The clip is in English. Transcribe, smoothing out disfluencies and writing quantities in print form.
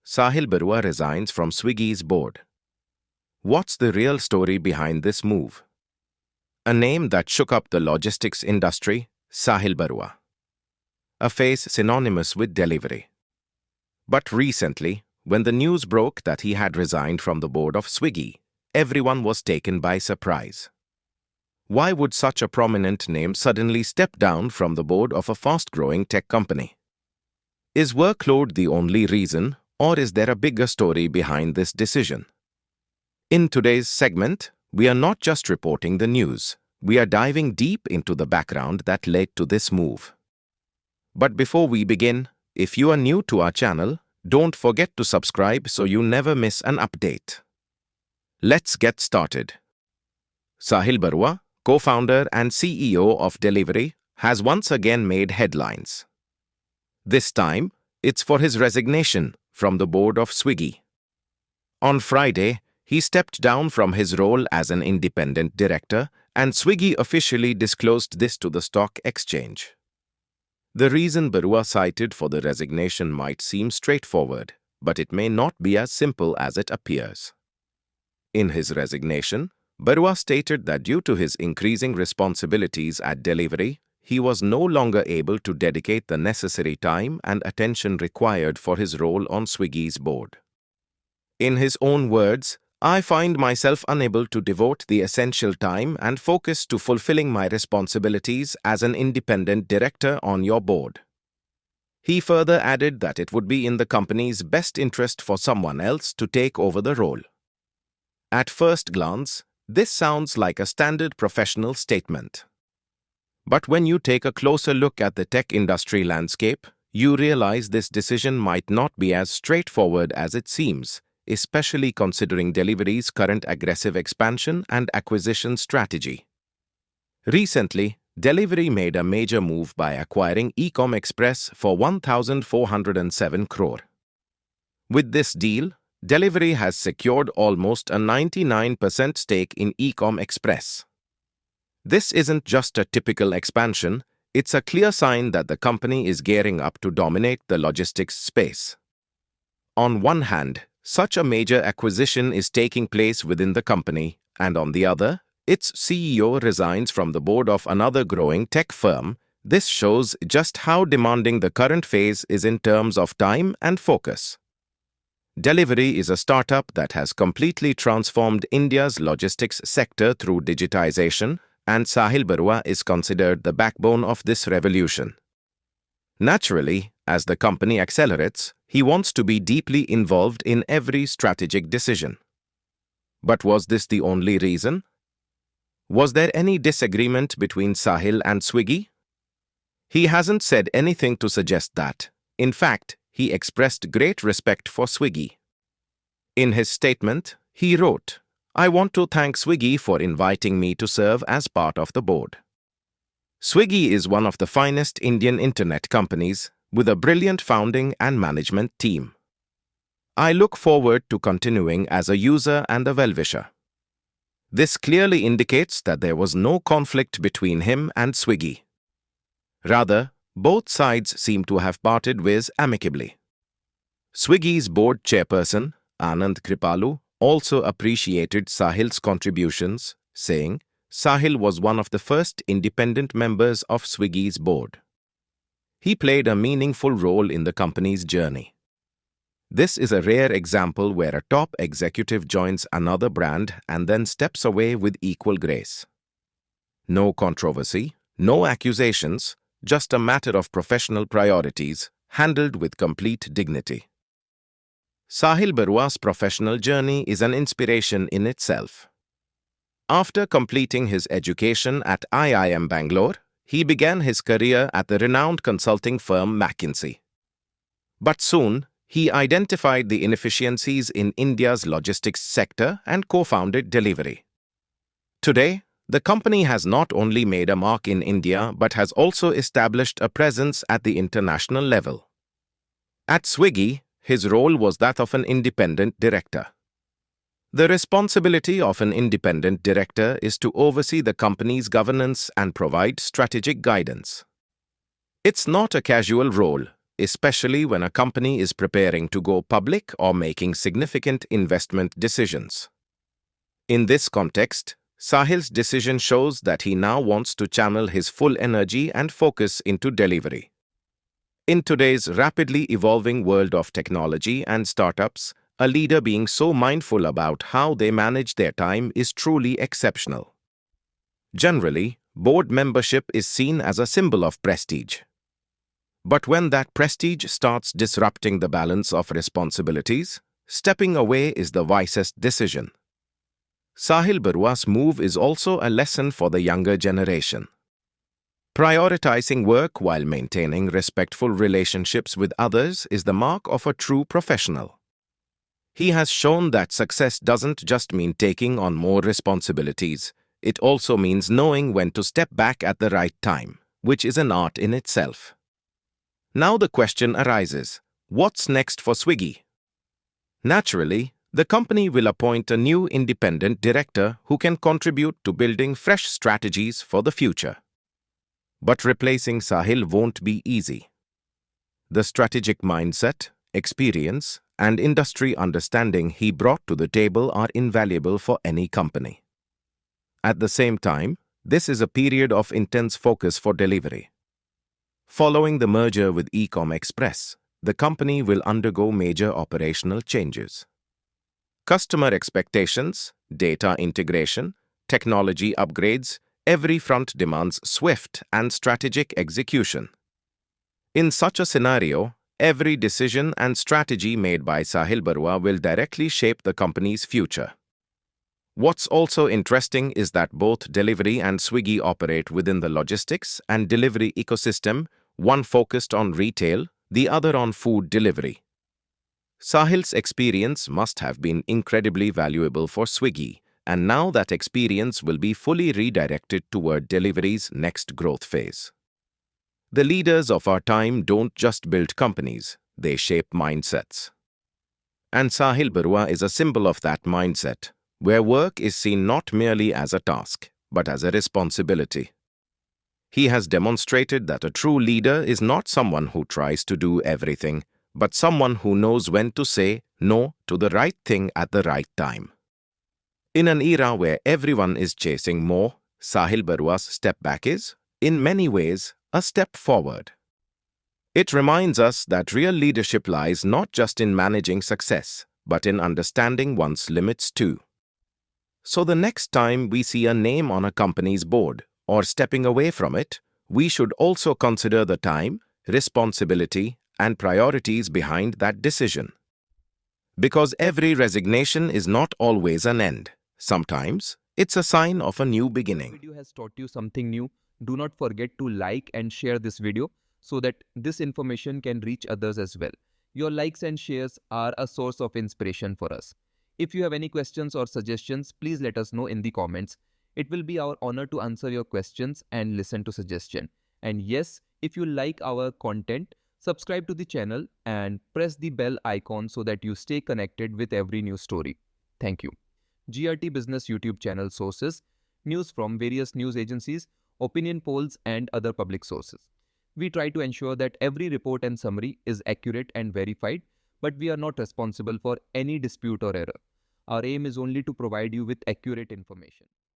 Sahil Barua resigns from Swiggy's board. What's the real story behind this move? A name that shook up the logistics industry, Sahil Barua. A face synonymous with Delhivery. But recently, when the news broke that he had resigned from the board of Swiggy, everyone was taken by surprise. Why would such a prominent name suddenly step down from the board of a fast-growing tech company? Is workload the only reason, or is there a bigger story behind this decision? In today's segment, we are not just reporting the news, we are diving deep into the background that led to this move. But before we begin, if you are new to our channel, don't forget to subscribe so you never miss an update. Let's get started. Sahil Barua, co-founder and CEO of Delhivery, has once again made headlines. This time, it's for his resignation from the board of Swiggy. On Friday, he stepped down from his role as an independent director, and Swiggy officially disclosed this to the stock exchange. The reason Barua cited for the resignation might seem straightforward, but it may not be as simple as it appears. In his resignation, Barua stated that due to his increasing responsibilities at Delhivery, he was no longer able to dedicate the necessary time and attention required for his role on Swiggy's board. In his own words, "I find myself unable to devote the essential time and focus to fulfilling my responsibilities as an independent director on your board." He further added that it would be in the company's best interest for someone else to take over the role. At first glance, this sounds like a standard professional statement. But when you take a closer look at the tech industry landscape, you realize this decision might not be as straightforward as it seems, especially considering Delhivery's current aggressive expansion and acquisition strategy. Recently, Delhivery made a major move by acquiring Ecom Express for 1,407 crore. With this deal, Delhivery has secured almost a 99% stake in Ecom Express. This isn't just a typical expansion, it's a clear sign that the company is gearing up to dominate the logistics space. On one hand, such a major acquisition is taking place within the company, and on the other, its CEO resigns from the board of another growing tech firm. This shows just how demanding the current phase is in terms of time and focus. Delhivery is a startup that has completely transformed India's logistics sector through digitization, and Sahil Barua is considered the backbone of this revolution. Naturally, as the company accelerates, he wants to be deeply involved in every strategic decision. But was this the only reason? Was there any disagreement between Sahil and Swiggy? He hasn't said anything to suggest that. In fact, he expressed great respect for Swiggy. In his statement, he wrote, "I want to thank Swiggy for inviting me to serve as part of the board. Swiggy is one of the finest Indian internet companies, with a brilliant founding and management team. I look forward to continuing as a user and a well-wisher." This clearly indicates that there was no conflict between him and Swiggy. Rather, both sides seem to have parted ways amicably. Swiggy's board chairperson, Anand Kripalu, also appreciated Sahil's contributions, saying, "Sahil was one of the first independent members of Swiggy's board. He played a meaningful role in the company's journey." This is a rare example where a top executive joins another brand and then steps away with equal grace. No controversy, no accusations, just a matter of professional priorities, handled with complete dignity. Sahil Barua's professional journey is an inspiration in itself. After completing his education at IIM Bangalore, he began his career at the renowned consulting firm McKinsey. But soon, he identified the inefficiencies in India's logistics sector and co-founded Delhivery. Today, the company has not only made a mark in India but has also established a presence at the international level. At Swiggy, his role was that of an independent director. The responsibility of an independent director is to oversee the company's governance and provide strategic guidance. It's not a casual role. especially when a company is preparing to go public or making significant investment decisions. In this context, Sahil's decision shows that he now wants to channel his full energy and focus into delivery. In today's rapidly evolving world of technology and startups, a leader being so mindful about how they manage their time is truly exceptional. Generally, board membership is seen as a symbol of prestige. But when that prestige starts disrupting the balance of responsibilities, stepping away is the wisest decision. Sahil Barua's move is also a lesson for the younger generation. Prioritizing work while maintaining respectful relationships with others is the mark of a true professional. He has shown that success doesn't just mean taking on more responsibilities, it also means knowing when to step back at the right time, which is an art in itself. Now the question arises, what's next for Swiggy? Naturally, the company will appoint a new independent director who can contribute to building fresh strategies for the future. But replacing Sahil won't be easy. The strategic mindset, experience, and industry understanding he brought to the table are invaluable for any company. At the same time, this is a period of intense focus for Delhivery. Following the merger with Ecom Express, the company will undergo major operational changes. Customer expectations, data integration, technology upgrades, every front demands swift and strategic execution. In such a scenario, every decision and strategy made by Sahil Barua will directly shape the company's future. What's also interesting is that both Delhivery and Swiggy operate within the logistics and delivery ecosystem, one focused on retail, the other on food delivery. Sahil's experience must have been incredibly valuable for Swiggy, and now that experience will be fully redirected toward Delhivery's next growth phase. The leaders of our time don't just build companies, they shape mindsets. And Sahil Barua is a symbol of that mindset, where work is seen not merely as a task, but as a responsibility. He has demonstrated that a true leader is not someone who tries to do everything, but someone who knows when to say no to the right thing at the right time. In an era where everyone is chasing more, Sahil Barua's step back is, in many ways, a step forward. It reminds us that real leadership lies not just in managing success, but in understanding one's limits too. So the next time we see a name on a company's board, or stepping away from it, we should also consider the time, responsibility, and priorities behind that decision. Because every resignation is not always an end. Sometimes, it's a sign of a new beginning. This video has taught you something new. Do not forget to like and share this video so that this information can reach others as well. Your likes and shares are a source of inspiration for us. If you have any questions or suggestions, please let us know in the comments. It will be our honor to answer your questions and listen to suggestions. And yes, if you like our content, subscribe to the channel and press the bell icon so that you stay connected with every new story. Thank you. GRT Business YouTube channel sources, news from various news agencies, opinion polls and other public sources. We try to ensure that every report and summary is accurate and verified, but we are not responsible for any dispute or error. Our aim is only to provide you with accurate information.